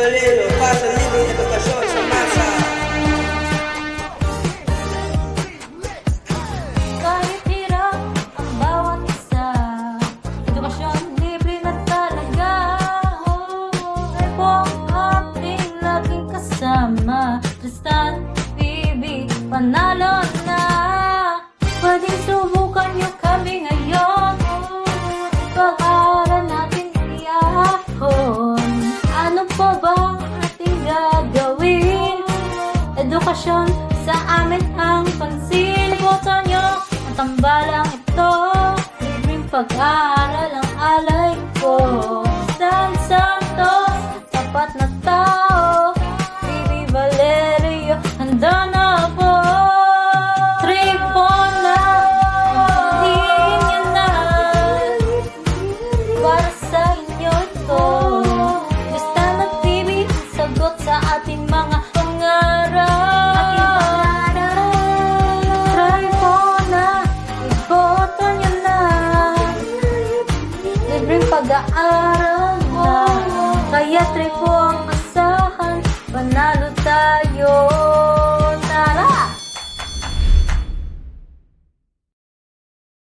Balero, pasa, libreng edukasyon sa masa. Kahit hirap ang bawat isa, edukasyon libre na talaga. Ito ang ating laging kasama. Tristan, Bibi, panalo na. Pwedeng subukan niyo kami ngayon. Pag-aaral natin iyahon. Ano pa bang ating gagawin? Edukasyon sa amin ang pansin. Boto nyo ang tambalang ito. Libreng pag-aaral